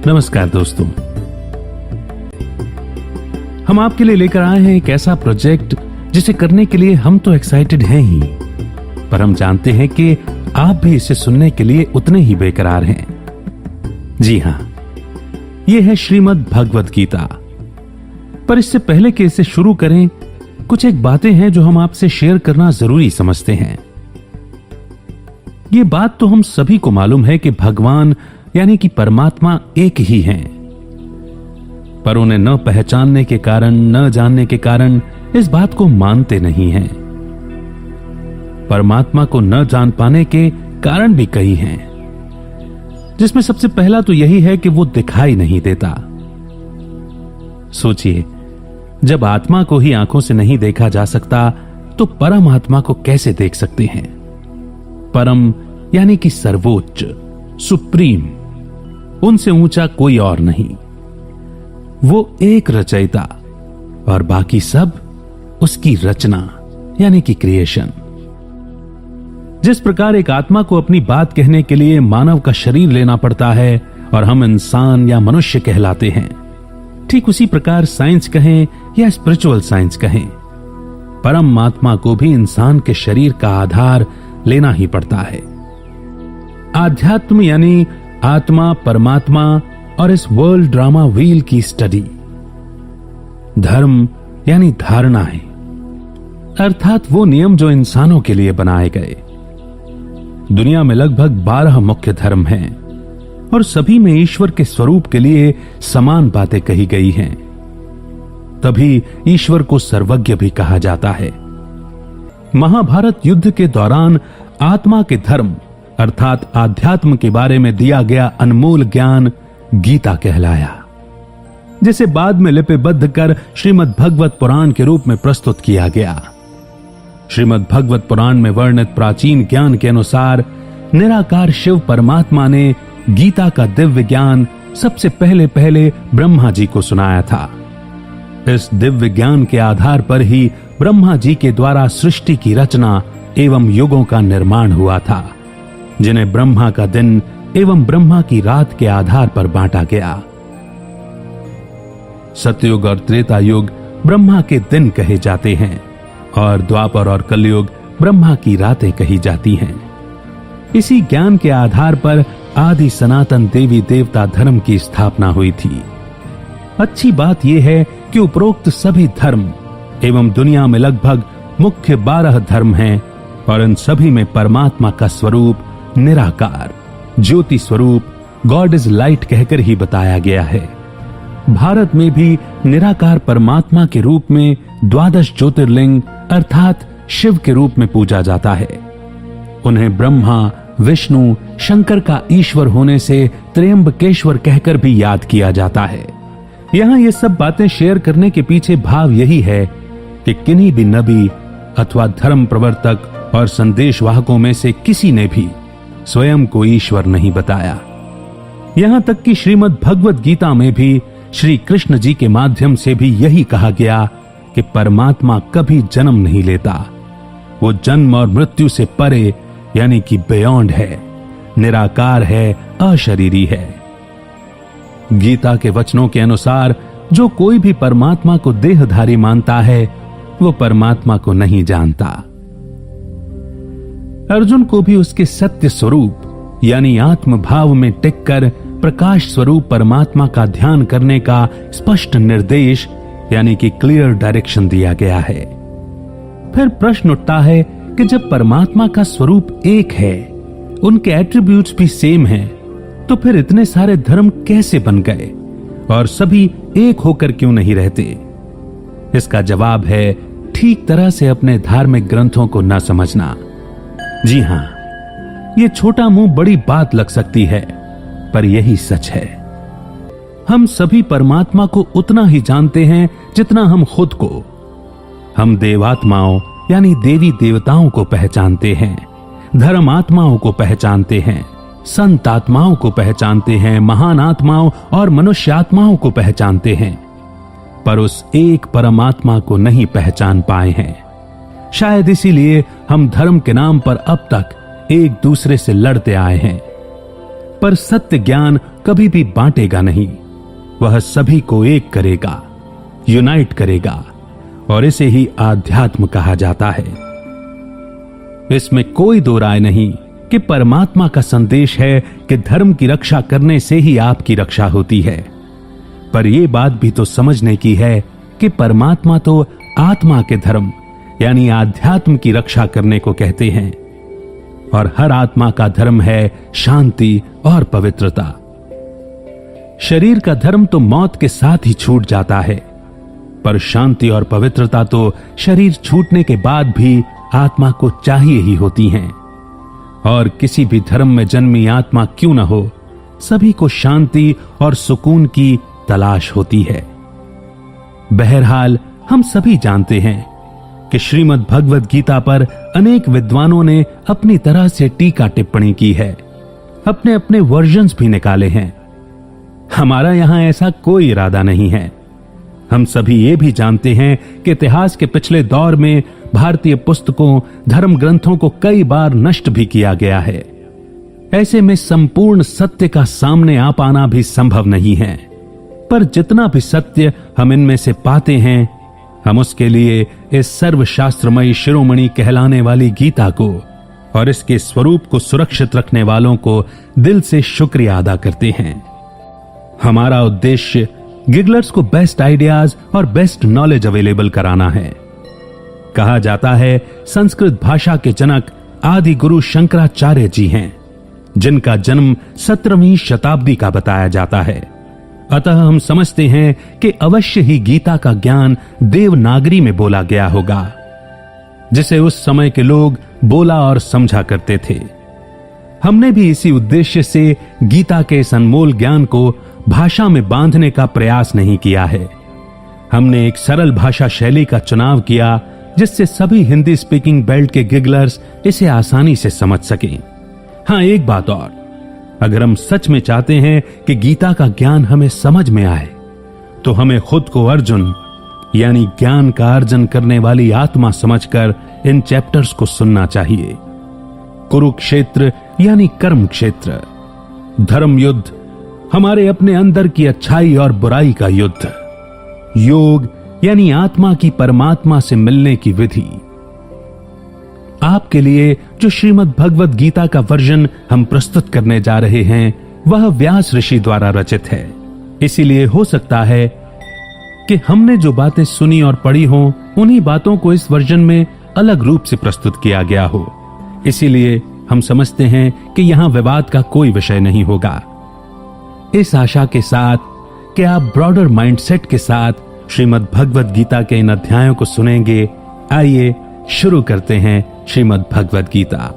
नमस्कार दोस्तों, हम आपके लिए लेकर आए हैं एक ऐसा प्रोजेक्ट जिसे करने के लिए हम तो एक्साइटेड हैं ही, पर हम जानते हैं कि आप भी इसे सुनने के लिए उतने ही बेकरार हैं। जी हां, यह है श्रीमद् भगवद गीता। पर इससे पहले कि इसे शुरू करें, कुछ एक बातें हैं जो हम आपसे शेयर करना जरूरी समझते हैं। ये बात तो हम सभी को मालूम है कि भगवान यानी कि परमात्मा एक ही हैं, पर उन्हें न पहचानने के कारण, न जानने के कारण इस बात को मानते नहीं हैं। परमात्मा को न जान पाने के कारण भी कई हैं, जिसमें सबसे पहला तो यही है कि वो दिखाई नहीं देता। सोचिए, जब आत्मा को ही आंखों से नहीं देखा जा सकता तो परम आत्मा को कैसे देख सकते हैं? परम यानी कि सर्वोच्च, सुप्रीम, उनसे ऊंचा कोई और नहीं। वो एक रचयिता और बाकी सब उसकी रचना यानी कि क्रिएशन। जिस प्रकार एक आत्मा को अपनी बात कहने के लिए मानव का शरीर लेना पड़ता है और हम इंसान या मनुष्य कहलाते हैं, ठीक उसी प्रकार साइंस कहें या स्पिरिचुअल साइंस कहें, परम आत्मा को भी इंसान के शरीर का आधार लेना ही पड़ता है। आध्यात्म यानी आत्मा, परमात्मा और इस वर्ल्ड ड्रामा व्हील की स्टडी। धर्म यानी धारणाएं, अर्थात वो नियम जो इंसानों के लिए बनाए गए। दुनिया में लगभग 12 मुख्य धर्म हैं और सभी में ईश्वर के स्वरूप के लिए समान बातें कही गई हैं। तभी ईश्वर को सर्वज्ञ भी कहा जाता है। महाभारत युद्ध के दौरान आत्मा के धर्म अर्थात आध्यात्म के बारे में दिया गया अनमोल ज्ञान गीता कहलाया, जिसे बाद में लिपिबद्ध कर श्रीमद् भगवत पुराण के रूप में प्रस्तुत किया गया। श्रीमद् भगवत पुराण में वर्णित प्राचीन ज्ञान के अनुसार निराकार शिव परमात्मा ने गीता का दिव्य ज्ञान सबसे पहले ब्रह्मा जी को सुनाया था। इस दिव्य ज्ञान के आधार पर ही ब्रह्मा जी के द्वारा सृष्टि की रचना एवं युगों का निर्माण हुआ था, जिन्हें ब्रह्मा का दिन एवं ब्रह्मा की रात के आधार पर बांटा गया। सतयुग और त्रेता युग ब्रह्मा के दिन कहे जाते हैं और द्वापर और कलयुग ब्रह्मा की रातें कही जाती हैं। इसी ज्ञान के आधार पर आदि सनातन देवी देवता धर्म की स्थापना हुई थी। अच्छी बात यह है कि उपरोक्त सभी धर्म एवं दुनिया में लगभग मुख्य 12 धर्म हैं और इन सभी में परमात्मा का स्वरूप निराकार, ज्योति स्वरूप, गॉड इज लाइट कहकर ही बताया गया है। भारत में भी निराकार परमात्मा के रूप में 12 ज्योतिर्लिंग अर्थात शिव के रूप में पूजा जाता है। उन्हें ब्रह्मा, विष्णु, शंकर का ईश्वर होने से त्र्यंबकेश्वर कहकर भी याद किया जाता है। यहां ये सब बातें शेयर करने के पीछे भाव यही है कि किन्हीं भी नबी अथवा धर्म प्रवर्तक और संदेशवाहकों में से किसी ने भी स्वयं को ईश्वर नहीं बताया। यहां तक कि श्रीमद् भगवद गीता में भी श्री कृष्ण जी के माध्यम से भी यही कहा गया कि परमात्मा कभी जन्म नहीं लेता। वो जन्म और मृत्यु से परे यानी कि बियॉन्ड है, निराकार है, अशरीरी है। गीता के वचनों के अनुसार जो कोई भी परमात्मा को देहधारी मानता है वो परमात्मा को नहीं जानता। अर्जुन को भी उसके सत्य स्वरूप यानी आत्म भाव में टिककर प्रकाश स्वरूप परमात्मा का ध्यान करने का स्पष्ट निर्देश यानी कि क्लियर डायरेक्शन दिया गया है। फिर प्रश्न उठता है कि जब परमात्मा का स्वरूप एक है, उनके एट्रीब्यूट्स भी सेम हैं, तो फिर इतने सारे धर्म कैसे बन गए और सभी एक होकर क्यों नहीं रहते? इसका जवाब है ठीक तरह से अपने धार्मिक ग्रंथों को न समझना। जी हां, ये छोटा मुंह बड़ी बात लग सकती है, पर यही सच है। हम सभी परमात्मा को उतना ही जानते हैं जितना हम खुद को। हम देवात्माओं यानी देवी देवताओं को पहचानते हैं, धर्मात्माओं को पहचानते हैं, संत आत्माओं को पहचानते हैं, महान आत्माओं और मनुष्य आत्माओं को पहचानते हैं, पर उस एक परमात्मा को नहीं पहचान पाए हैं। शायद इसीलिए हम धर्म के नाम पर अब तक एक दूसरे से लड़ते आए हैं। पर सत्य ज्ञान कभी भी बांटेगा नहीं। वह सभी को एक करेगा, यूनाइट करेगा, और इसे ही आध्यात्म कहा जाता है। इसमें कोई दो राय नहीं कि परमात्मा का संदेश है कि धर्म की रक्षा करने से ही आपकी रक्षा होती है। पर यह बात भी तो समझने की है कि परमात्मा तो आत्मा के धर्म यानी आध्यात्म की रक्षा करने को कहते हैं, और हर आत्मा का धर्म है शांति और पवित्रता। शरीर का धर्म तो मौत के साथ ही छूट जाता है, पर शांति और पवित्रता तो शरीर छूटने के बाद भी आत्मा को चाहिए ही होती हैं। और किसी भी धर्म में जन्मी आत्मा क्यों न हो, सभी को शांति और सुकून की तलाश होती है। बहरहाल हम सभी जानते हैं कि श्रीमद् भगवद गीता पर अनेक विद्वानों ने अपनी तरह से टीका टिप्पणी की है, अपने अपने वर्जन्स भी निकाले हैं। हमारा यहां ऐसा कोई इरादा नहीं है। हम सभी ये भी जानते हैं कि इतिहास के पिछले दौर में भारतीय पुस्तकों, धर्म ग्रंथों को कई बार नष्ट भी किया गया है। ऐसे में संपूर्ण सत्य का सामने आ पाना भी संभव नहीं है। पर जितना भी सत्य हम इनमें से पाते हैं, हम उसके लिए इस सर्वशास्त्रमयी शिरोमणि कहलाने वाली गीता को और इसके स्वरूप को सुरक्षित रखने वालों को दिल से शुक्रिया अदा करते हैं। हमारा उद्देश्य गिगलर्स को बेस्ट आइडियाज और बेस्ट नॉलेज अवेलेबल कराना है। कहा जाता है संस्कृत भाषा के जनक आदि गुरु शंकराचार्य जी हैं, जिनका जन्म 17वीं शताब्दी का बताया जाता है। अतः हम समझते हैं कि अवश्य ही गीता का ज्ञान देवनागरी में बोला गया होगा, जिसे उस समय के लोग बोला और समझा करते थे। हमने भी इसी उद्देश्य से गीता के इस अनमोल ज्ञान को भाषा में बांधने का प्रयास नहीं किया है। हमने एक सरल भाषा शैली का चुनाव किया, जिससे सभी हिंदी स्पीकिंग बेल्ट के गिगलर्स इसे आसानी से समझ सकें। हां, एक बात और, अगर हम सच में चाहते हैं कि गीता का ज्ञान हमें समझ में आए, तो हमें खुद को अर्जुन यानी ज्ञान का अर्जन करने वाली आत्मा समझकर इन चैप्टर्स को सुनना चाहिए। कुरुक्षेत्र यानी कर्म क्षेत्र, धर्म युद्ध हमारे अपने अंदर की अच्छाई और बुराई का युद्ध, योग यानी आत्मा की परमात्मा से मिलने की विधि। आपके लिए जो श्रीमद् भगवद गीता का वर्जन हम प्रस्तुत करने जा रहे हैं, वह व्यास ऋषि द्वारा रचित है। इसीलिए हो सकता है कि हमने जो बातें सुनी और पढ़ी हों, उन्हीं बातों को इस वर्जन में अलग रूप से प्रस्तुत किया गया हो। इसीलिए हम समझते हैं कि यहां विवाद का कोई विषय नहीं होगा। इस आशा के साथ कि आप ब्रॉडर माइंडसेट के साथ श्रीमद् भगवद गीता के इन अध्यायों को सुनेंगे, आइए शुरू करते हैं श्रीमद् भगवद गीता।